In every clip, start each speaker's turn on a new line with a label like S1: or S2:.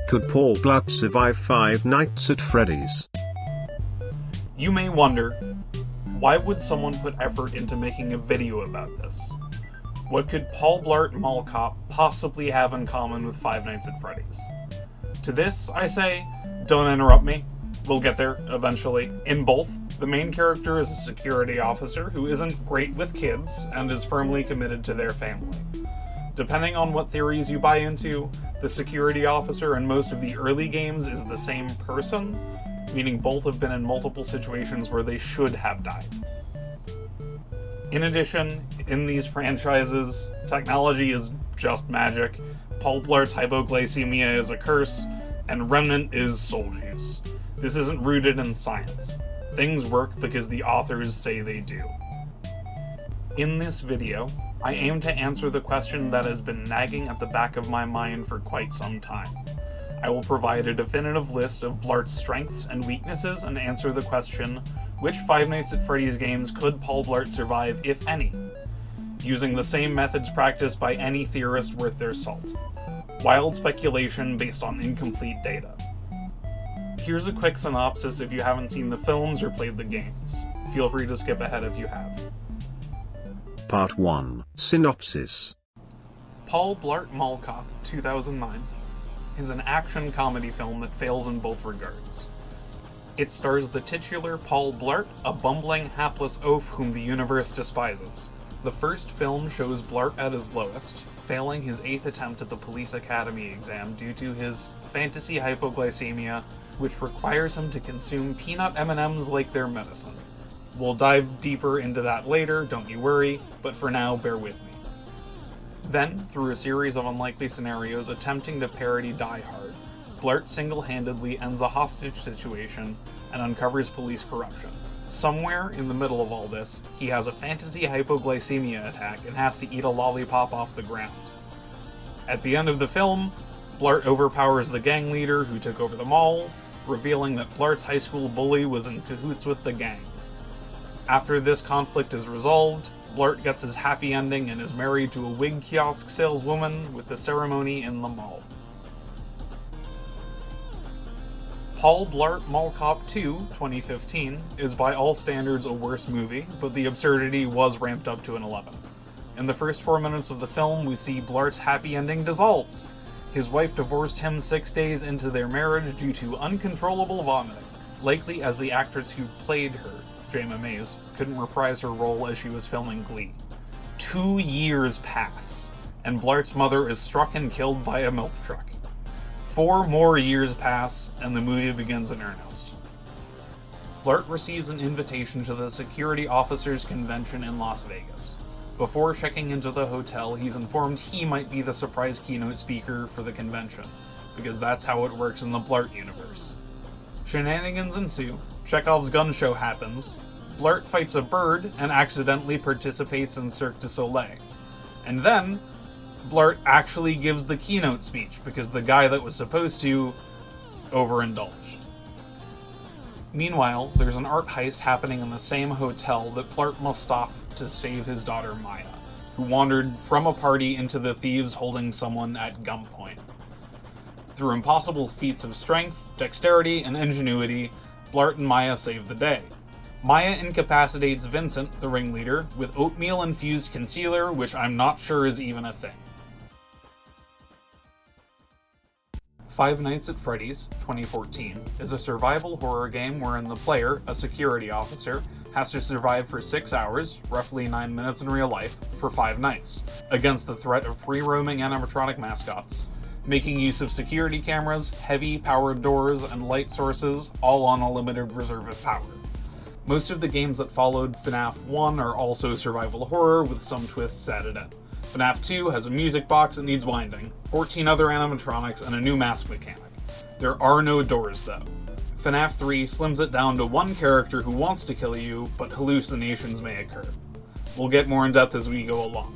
S1: Could Paul Blart survive 5 Nights at Freddy's?
S2: You may wonder, why would someone put effort into making a video about this? What could Paul Blart Mall Cop possibly have in common with 5 Nights at Freddy's? To this, I say, don't interrupt me. We'll get there, eventually. In both, the main character is a security officer who isn't great with kids and is firmly committed to their family. Depending on what theories you buy into, the security officer in most of the early games is the same person, meaning both have been in multiple situations where they should have died. In addition, in these franchises, technology is just magic, Paul Blart's hypoglycemia is a curse, and Remnant is soul juice. This isn't rooted in science. Things work because the authors say they do. In this video, I aim to answer the question that has been nagging at the back of my mind for quite some time. I will provide a definitive list of Blart's strengths and weaknesses and answer the question, which 5 Nights at Freddy's games could Paul Blart survive, if any? Using the same methods practiced by any theorist worth their salt. Wild speculation based on incomplete data. Here's a quick synopsis if you haven't seen the films or played the games. Feel free to skip ahead if you have.
S1: Part 1. Synopsis.
S2: Paul Blart Mall Cop 2009 is an action comedy film that fails in both regards. It stars the titular Paul Blart, a bumbling, hapless oaf whom the universe despises. The first film shows Blart at his lowest, failing his 8th attempt at the police academy exam due to his fantasy hypoglycemia, which requires him to consume peanut M&Ms like their medicine. We'll dive deeper into that later, don't you worry, but for now, bear with me. Then, through a series of unlikely scenarios attempting to parody Die Hard, Blart single-handedly ends a hostage situation and uncovers police corruption. Somewhere in the middle of all this, he has a fantasy hypoglycemia attack and has to eat a lollipop off the ground. At the end of the film, Blart overpowers the gang leader who took over the mall, revealing that Blart's high school bully was in cahoots with the gang. After this conflict is resolved, Blart gets his happy ending and is married to a wig kiosk saleswoman with the ceremony in the mall. Paul Blart Mall Cop 2, 2015, is by all standards a worse movie, but the absurdity was ramped up to an 11. In the first 4 minutes of the film, we see Blart's happy ending dissolved. His wife divorced him 6 days into their marriage due to uncontrollable vomiting, likely as the actress who played her, Jayma Mays, couldn't reprise her role as she was filming Glee. 2 years pass, and Blart's mother is struck and killed by a milk truck. 4 more years pass, and the movie begins in earnest. Blart receives an invitation to the Security Officers Convention in Las Vegas. Before checking into the hotel, he's informed he might be the surprise keynote speaker for the convention, because that's how it works in the Blart universe. Shenanigans ensue, Chekhov's gun show happens, Blart fights a bird and accidentally participates in Cirque du Soleil. And then, Blart actually gives the keynote speech because the guy that was supposed to overindulged. Meanwhile, there's an art heist happening in the same hotel that Blart must stop to save his daughter Maya, who wandered from a party into the thieves holding someone at gunpoint. Through impossible feats of strength, dexterity, and ingenuity, Blart and Maya save the day. Maya incapacitates Vincent, the ringleader, with oatmeal-infused concealer, which I'm not sure is even a thing. 5 Nights at Freddy's, 2014, is a survival horror game wherein the player, a security officer, has to survive for 6 hours, roughly 9 minutes in real life, for 5 nights, against the threat of free-roaming animatronic mascots, making use of security cameras, heavy powered doors, and light sources, all on a limited reserve of power. Most of the games that followed FNAF 1 are also survival horror, with some twists added in. FNAF 2 has a music box that needs winding, 14 other animatronics, and a new mask mechanic. There are no doors, though. FNAF 3 slims it down to one character who wants to kill you, but hallucinations may occur. We'll get more in depth as we go along.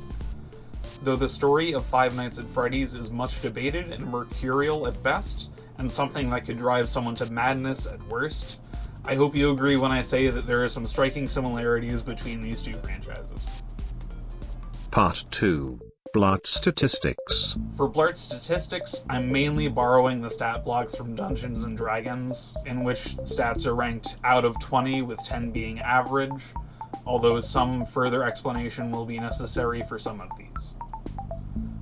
S2: Though the story of 5 Nights at Freddy's is much debated and mercurial at best, and something that could drive someone to madness at worst, I hope you agree when I say that there are some striking similarities between these two franchises.
S1: Part 2. Blart statistics.
S2: For Blart statistics, I'm mainly borrowing the stat blocks from Dungeons & Dragons, in which stats are ranked out of 20, with 10 being average, although some further explanation will be necessary for some of these.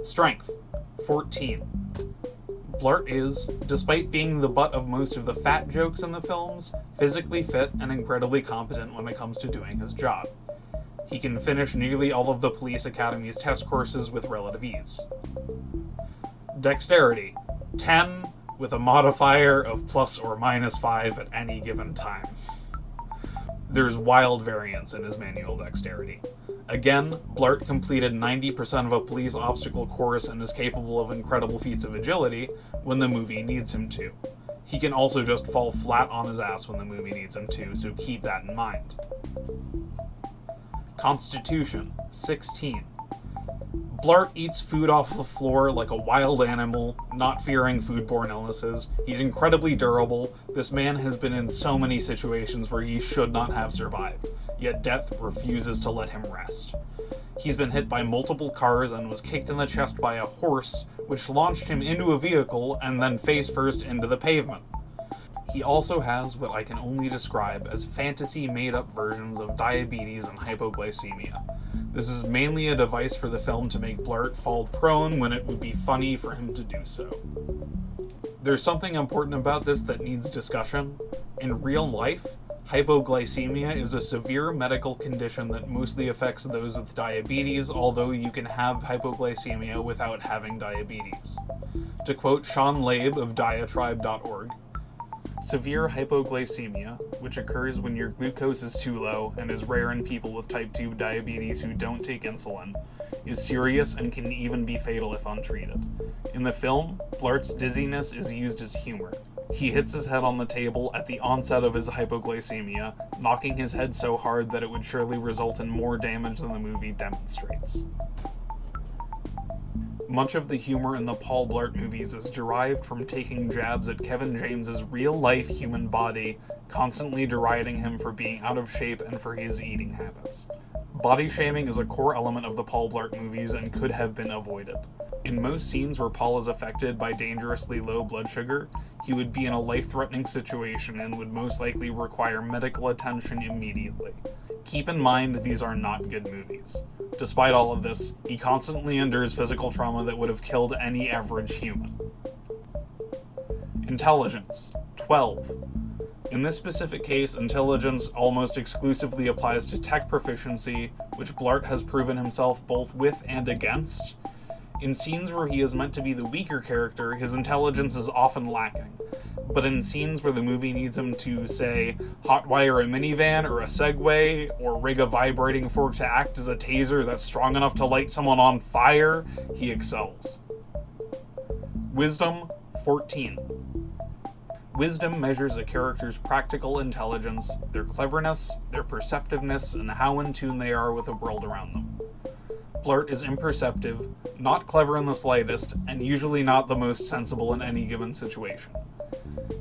S2: Strength, 14. Blart is, despite being the butt of most of the fat jokes in the films, physically fit and incredibly competent when it comes to doing his job. He can finish nearly all of the Police Academy's test courses with relative ease. Dexterity, 10, with a modifier of plus or minus 5 at any given time. There's wild variance in his manual dexterity. Again, Blart completed 90% of a police obstacle course and is capable of incredible feats of agility when the movie needs him to. He can also just fall flat on his ass when the movie needs him to, so keep that in mind. Constitution, 16. Blart eats food off the floor like a wild animal, not fearing foodborne illnesses. He's incredibly durable. This man has been in so many situations where he should not have survived, yet death refuses to let him rest. He's been hit by multiple cars and was kicked in the chest by a horse, which launched him into a vehicle and then face first into the pavement. He also has what I can only describe as fantasy made-up versions of diabetes and hypoglycemia. This is mainly a device for the film to make Blart fall prone when it would be funny for him to do so. There's something important about this that needs discussion. In real life, hypoglycemia is a severe medical condition that mostly affects those with diabetes, although you can have hypoglycemia without having diabetes. To quote Sean Labe of diatribe.org, severe hypoglycemia, which occurs when your glucose is too low and is rare in people with type 2 diabetes who don't take insulin, is serious and can even be fatal if untreated. In the film, Blart's dizziness is used as humor. He hits his head on the table at the onset of his hypoglycemia, knocking his head so hard that it would surely result in more damage than the movie demonstrates. Much of the humor in the Paul Blart movies is derived from taking jabs at Kevin James's real-life human body, constantly deriding him for being out of shape and for his eating habits. Body shaming is a core element of the Paul Blart movies and could have been avoided. In most scenes where Paul is affected by dangerously low blood sugar, he would be in a life-threatening situation and would most likely require medical attention immediately. Keep in mind these are not good movies. Despite all of this, he constantly endures physical trauma that would have killed any average human. Intelligence, 12. In this specific case, intelligence almost exclusively applies to tech proficiency, which Blart has proven himself both with and against. In scenes where he is meant to be the weaker character, his intelligence is often lacking. But in scenes where the movie needs him to, say, hotwire a minivan or a Segway, or rig a vibrating fork to act as a taser that's strong enough to light someone on fire, he excels. Wisdom, 14. Wisdom measures a character's practical intelligence, their cleverness, their perceptiveness, and how in tune they are with the world around them. Blart is imperceptive, not clever in the slightest, and usually not the most sensible in any given situation.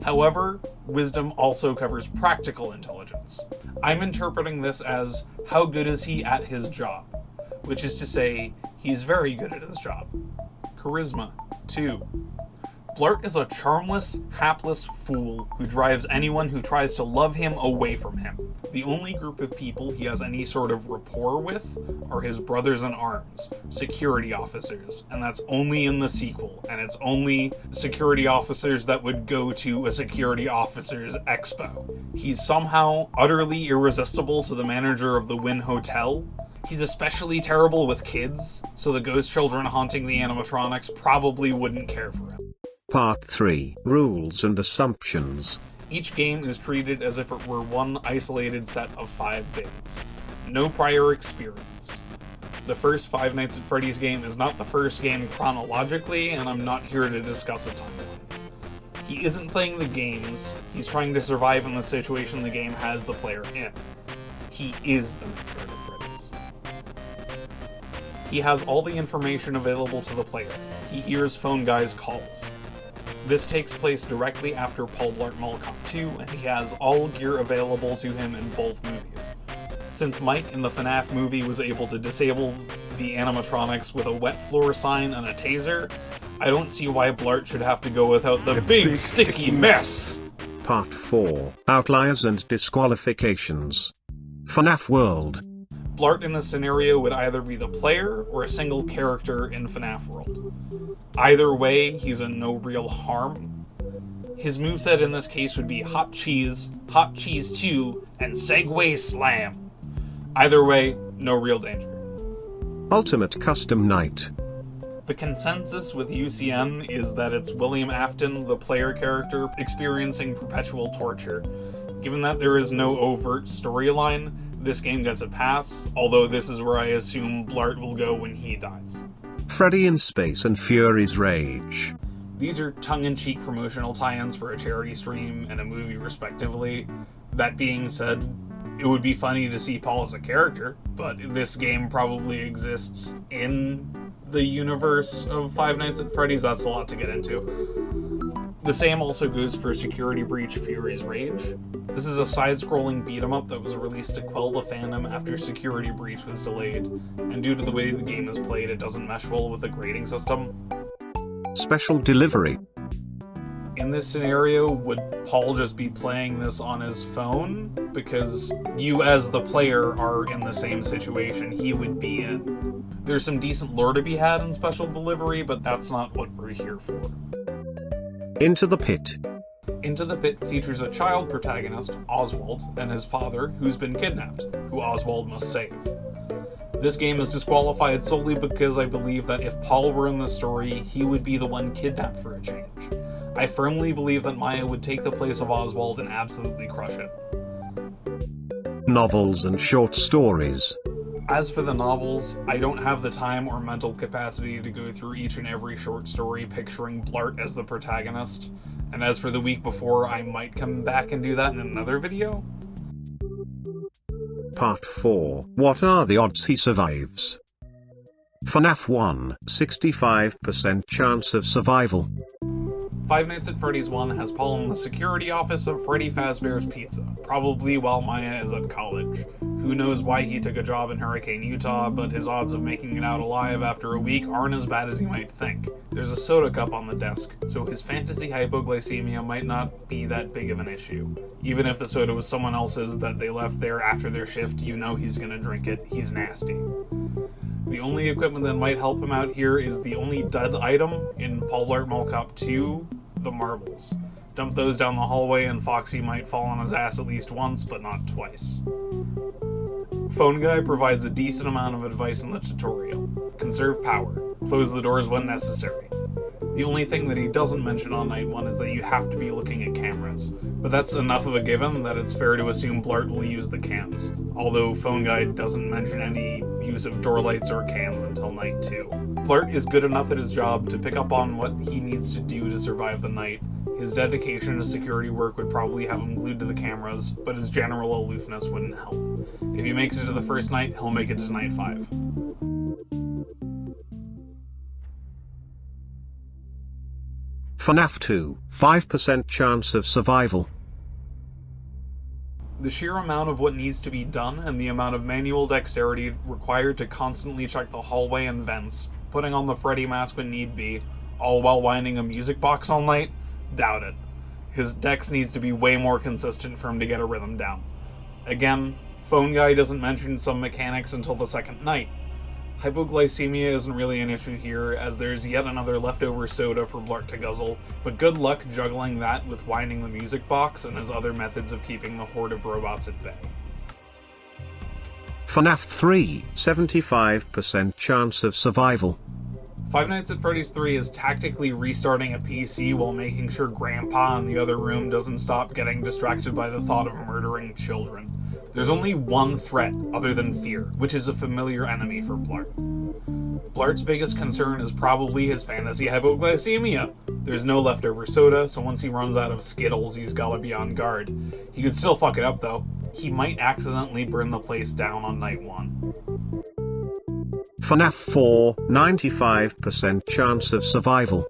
S2: However, wisdom also covers practical intelligence. I'm interpreting this as, how good is he at his job? Which is to say, he's very good at his job. Charisma, 2. Blart is a charmless, hapless fool who drives anyone who tries to love him away from him. The only group of people he has any sort of rapport with are his brothers in arms, security officers, and that's only in the sequel, and it's only security officers that would go to a security officers expo. He's somehow utterly irresistible to the manager of the Wynn Hotel. He's especially terrible with kids, so the ghost children haunting the animatronics probably wouldn't care for him.
S1: Part 3. Rules and Assumptions.
S2: Each game is treated as if it were one isolated set of 5 games. No prior experience. The first Five Nights at Freddy's game is not the first game chronologically, and I'm not here to discuss a timeline. He isn't playing the games, he's trying to survive in the situation the game has the player in. He is the manager of Freddy's. He has all the information available to the player. He hears phone guys' calls. This takes place directly after Paul Blart Mall Cop 2, and he has all gear available to him in both movies. Since Mike in the FNAF movie was able to disable the animatronics with a wet floor sign and a taser, I don't see why Blart should have to go without the big sticky mess!
S1: Part 4, Outliers and Disqualifications. FNAF World.
S2: Blart in this scenario would either be the player or a single character in FNAF World. Either way, he's in no real harm. His moveset in this case would be Hot Cheese 2, and Segway Slam. Either way, no real danger.
S1: Ultimate Custom Night.
S2: The consensus with UCN is that it's William Afton, the player character, experiencing perpetual torture. Given that there is no overt storyline, this game gets a pass, although this is where I assume Blart will go when he dies.
S1: Freddy in Space and Fury's Rage.
S2: These are tongue-in-cheek promotional tie-ins for a charity stream and a movie respectively. That being said, it would be funny to see Paul as a character, but this game probably exists in the universe of Five Nights at Freddy's. That's a lot to get into. The same also goes for Security Breach Fury's Rage. This is a side-scrolling beat-em-up that was released to quell the fandom after Security Breach was delayed, and due to the way the game is played, it doesn't mesh well with the grading system.
S1: Special Delivery.
S2: In this scenario, would Paul just be playing this on his phone? Because you as the player are in the same situation he would be in. There's some decent lore to be had in Special Delivery, but that's not what we're here for.
S1: Into the Pit.
S2: Into the Pit features a child protagonist, Oswald, and his father, who's been kidnapped, who Oswald must save. This game is disqualified solely because I believe that if Paul were in the story, he would be the one kidnapped for a change. I firmly believe that Maya would take the place of Oswald and absolutely crush it.
S1: Novels and short stories.
S2: As for the novels, I don't have the time or mental capacity to go through each and every short story picturing Blart as the protagonist. And as for the week before, I might come back and do that in another video.
S1: Part 4. What are the odds he survives? FNAF 1, 65% chance of survival.
S2: Five Nights at Freddy's 1 has Paul in the security office of Freddy Fazbear's Pizza, probably while Maya is at college. Who knows why he took a job in Hurricane, Utah, but his odds of making it out alive after a week aren't as bad as you might think. There's a soda cup on the desk, so his fantasy hypoglycemia might not be that big of an issue. Even if the soda was someone else's that they left there after their shift, you know he's gonna drink it. He's nasty. The only equipment that might help him out here is the only dud item in Paul Blart Mall Cop 2, the marbles. Dump those down the hallway and Foxy might fall on his ass at least once, but not twice. Phone Guy provides a decent amount of advice in the tutorial. Conserve power. Close the doors when necessary. The only thing that he doesn't mention on night 1 is that you have to be looking at cameras, but that's enough of a given that it's fair to assume Blart will use the cams, although Phone Guy doesn't mention any use of door lights or cams until night 2. Blart is good enough at his job to pick up on what he needs to do to survive the night. His dedication to security work would probably have him glued to the cameras, but his general aloofness wouldn't help. If he makes it to the first night, he'll make it to night 5.
S1: FNAF 2, 5% chance of survival.
S2: The sheer amount of what needs to be done and the amount of manual dexterity required to constantly check the hallway and vents, putting on the Freddy mask when need be, all while winding a music box all night, doubt it. His dex needs to be way more consistent for him to get a rhythm down. Again, Phone Guy doesn't mention some mechanics until the second night. Hypoglycemia isn't really an issue here, as there's yet another leftover soda for Blart to guzzle, but good luck juggling that with winding the music box and his other methods of keeping the horde of robots at bay.
S1: FNAF 3, 75% chance of survival.
S2: Five Nights at Freddy's 3 is tactically restarting a PC while making sure Grandpa in the other room doesn't stop getting distracted by the thought of murdering children. There's only one threat other than fear, which is a familiar enemy for Blart. Blart's biggest concern is probably his fantasy hypoglycemia. There's no leftover soda, so once he runs out of Skittles, he's gotta be on guard. He could still fuck it up though. He might accidentally burn the place down on night 1.
S1: FNAF 4, 95% chance of survival.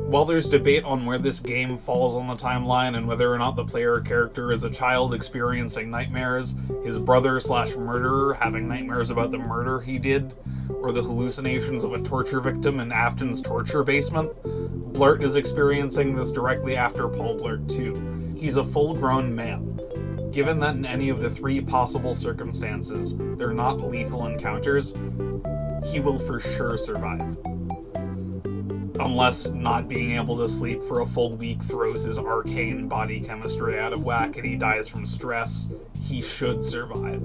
S2: While there's debate on where this game falls on the timeline and whether or not the player character is a child experiencing nightmares, his brother/murderer having nightmares about the murder he did, or the hallucinations of a torture victim in Afton's torture basement, Blart is experiencing this directly after Paul Blart 2. He's a full-grown man. Given that in any of the 3 possible circumstances, they're not lethal encounters, he will for sure survive. Unless not being able to sleep for a full week throws his arcane body chemistry out of whack and he dies from stress, he should survive.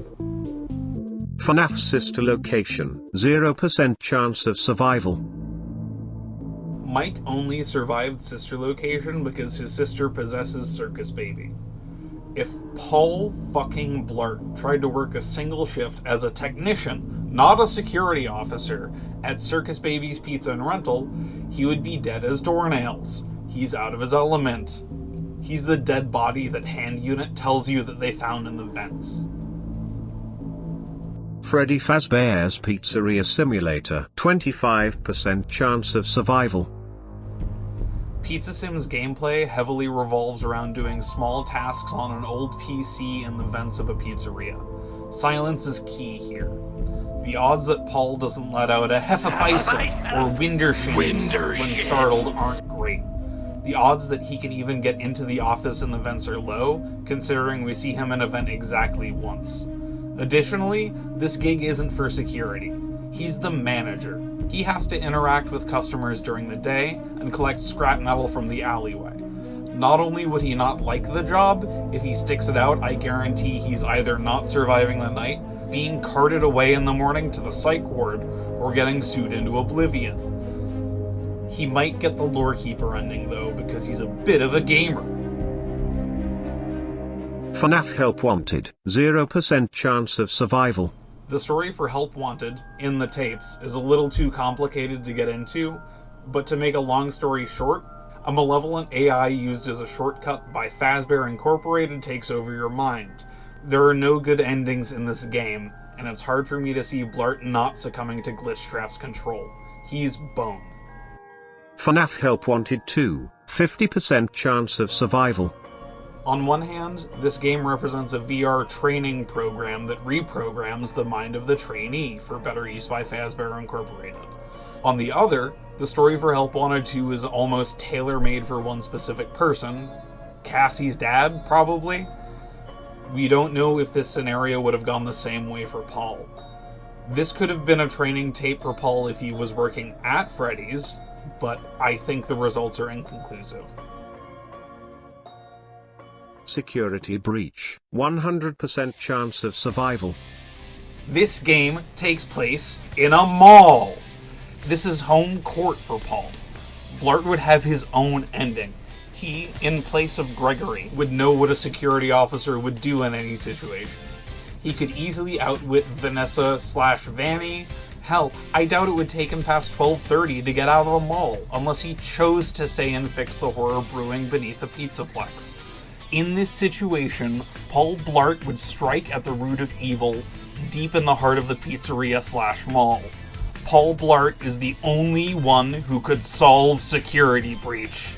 S1: FNAF sister location, 0% chance of survival.
S2: Mike only survived sister location because his sister possesses Circus Baby. If Paul fucking Blart tried to work a single shift as a technician, not a security officer, at Circus Baby's Pizza and Rental, he would be dead as doornails. He's out of his element. He's the dead body that Hand Unit tells you that they found in the vents.
S1: Freddy Fazbear's Pizzeria Simulator, 25% chance of survival.
S2: Pizza Sim's gameplay heavily revolves around doing small tasks on an old PC in the vents of a pizzeria. Silence is key here. The odds that Paul doesn't let out a Hefeweizen or Windersheet when startled aren't great. The odds that he can even get into the office in the vents are low, considering we see him in a vent exactly once. Additionally, this gig isn't for security. He's the manager. He has to interact with customers during the day and collect scrap metal from the alleyway. Not only would he not like the job, if he sticks it out, I guarantee he's either not surviving the night, being carted away in the morning to the psych ward, or getting sued into oblivion. He might get the Lore Keeper ending though, because he's a bit of a gamer.
S1: FNAF Help Wanted, 0% chance of survival.
S2: The story for Help Wanted, in the tapes, is a little too complicated to get into, but to make a long story short, a malevolent AI used as a shortcut by Fazbear Incorporated takes over your mind. There are no good endings in this game, and it's hard for me to see Blart not succumbing to Glitchtrap's control. He's boned.
S1: FNAF Help Wanted 2, 50% chance of survival.
S2: On one hand, this game represents a VR training program that reprograms the mind of the trainee for better use by Fazbear Incorporated. On the other, the story for Help Wanted 2 is almost tailor-made for one specific person. Cassie's dad, probably? We don't know if this scenario would have gone the same way for Paul. This could have been a training tape for Paul if he was working at Freddy's, but I think the results are inconclusive.
S1: Security breach, 100% chance of survival.
S2: This game takes place in a mall. This is home court for Paul. Blart would have his own ending. He, in place of Gregory, would know what a security officer would do in any situation. He could easily outwit Vanessa/Vanny. Hell, I doubt it would take him past 12:30 to get out of the mall, unless he chose to stay and fix the horror brewing beneath the Pizzaplex. In this situation, Paul Blart would strike at the root of evil, deep in the heart of the pizzeria/mall. Paul Blart is the only one who could solve security breach.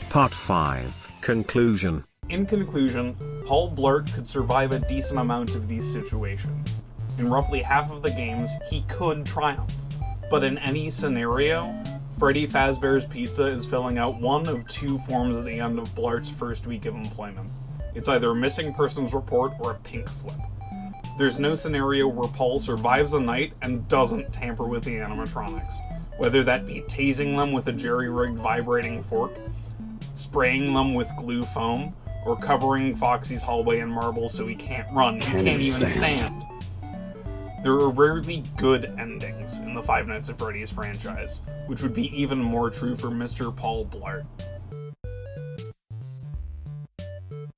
S1: Part 5. Conclusion.
S2: In conclusion, Paul Blart could survive a decent amount of these situations. In roughly half of the games, he could triumph. But in any scenario, Freddy Fazbear's Pizza is filling out one of 2 forms at the end of Blart's first week of employment. It's either a missing persons report or a pink slip. There's no scenario where Paul survives a night and doesn't tamper with the animatronics, whether that be tasing them with a jerry-rigged vibrating fork, spraying them with glue foam, or covering Foxy's hallway in marble so he can't run, he can't even stand. There are rarely good endings in the Five Nights at Freddy's franchise, which would be even more true for Mr. Paul Blart.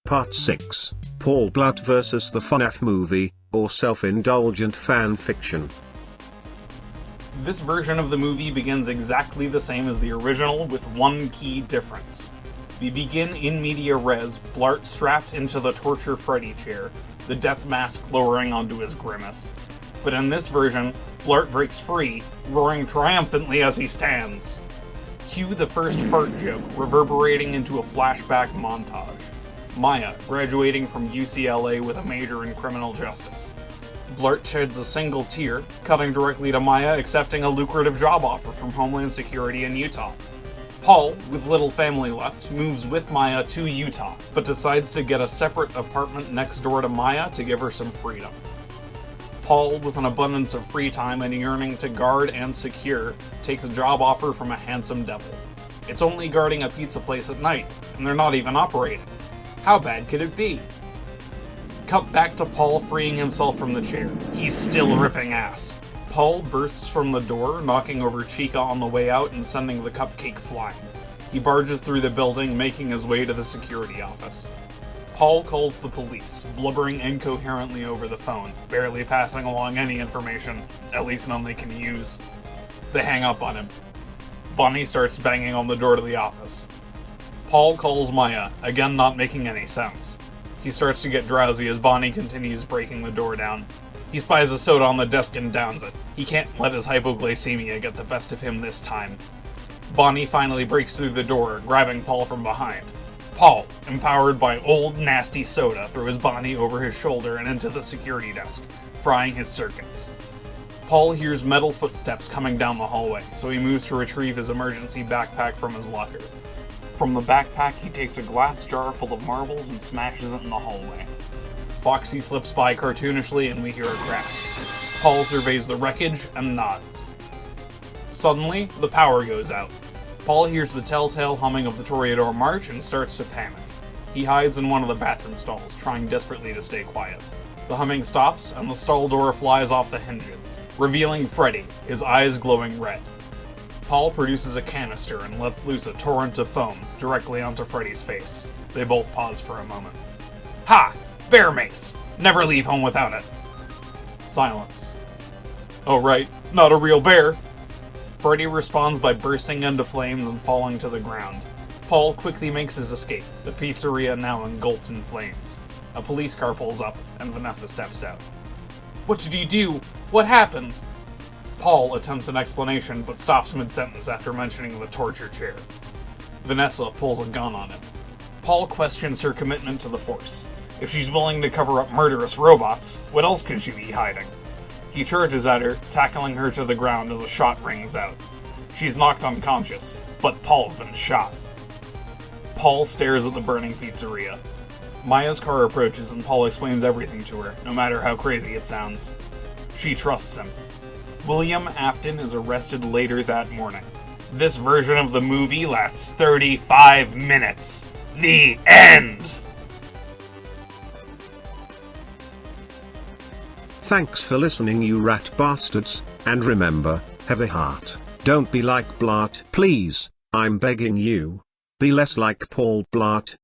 S1: Part 6. Paul Blart vs. the FNAF movie, or self-indulgent fan fiction.
S2: This version of the movie begins exactly the same as the original, with one key difference. We begin in media res, Blart strapped into the torture Freddy chair, the death mask lowering onto his grimace. But in this version, Blart breaks free, roaring triumphantly as he stands. Cue the first fart joke, reverberating into a flashback montage. Maya, graduating from UCLA with a major in criminal justice. Blart sheds a single tear, cutting directly to Maya accepting a lucrative job offer from Homeland Security in Utah. Paul, with little family left, moves with Maya to Utah, but decides to get a separate apartment next door to Maya to give her some freedom. Paul, with an abundance of free time and yearning to guard and secure, takes a job offer from a handsome devil. It's only guarding a pizza place at night, and they're not even operating. How bad could it be? Cut back to Paul freeing himself from the chair. He's still ripping ass. Paul bursts from the door, knocking over Chica on the way out and sending the cupcake flying. He barges through the building, making his way to the security office. Paul calls the police, blubbering incoherently over the phone, barely passing along any information, at least none they can use. They hang up on him. Bonnie starts banging on the door to the office. Paul calls Maya, again not making any sense. He starts to get drowsy as Bonnie continues breaking the door down. He spies a soda on the desk and downs it. He can't let his hypoglycemia get the best of him this time. Bonnie finally breaks through the door, grabbing Paul from behind. Paul, empowered by old nasty soda, throws Bonnie over his shoulder and into the security desk, frying his circuits. Paul hears metal footsteps coming down the hallway, so he moves to retrieve his emergency backpack from his locker. From the backpack, he takes a glass jar full of marbles and smashes it in the hallway. Foxy slips by cartoonishly and we hear a crash. Paul surveys the wreckage and nods. Suddenly, the power goes out. Paul hears the telltale humming of the Toreador March and starts to panic. He hides in one of the bathroom stalls, trying desperately to stay quiet. The humming stops, and the stall door flies off the hinges, revealing Freddy, his eyes glowing red. Paul produces a canister and lets loose a torrent of foam directly onto Freddy's face. They both pause for a moment. Ha! Bear mace! Never leave home without it! Silence. Oh right, not a real bear! Freddy responds by bursting into flames and falling to the ground. Paul quickly makes his escape, the pizzeria now engulfed in flames. A police car pulls up, and Vanessa steps out. What did you do? What happened? Paul attempts an explanation, but stops mid-sentence after mentioning the torture chair. Vanessa pulls a gun on him. Paul questions her commitment to the Force. If she's willing to cover up murderous robots, what else could she be hiding? He charges at her, tackling her to the ground as a shot rings out. She's knocked unconscious, but Paul's been shot. Paul stares at the burning pizzeria. Maya's car approaches and Paul explains everything to her, no matter how crazy it sounds. She trusts him. William Afton is arrested later that morning. This version of the movie lasts 35 minutes. The end!
S1: Thanks for listening, you rat bastards, and remember, have a heart. Don't be like Blart. Please, I'm begging you. Be less like Paul Blart.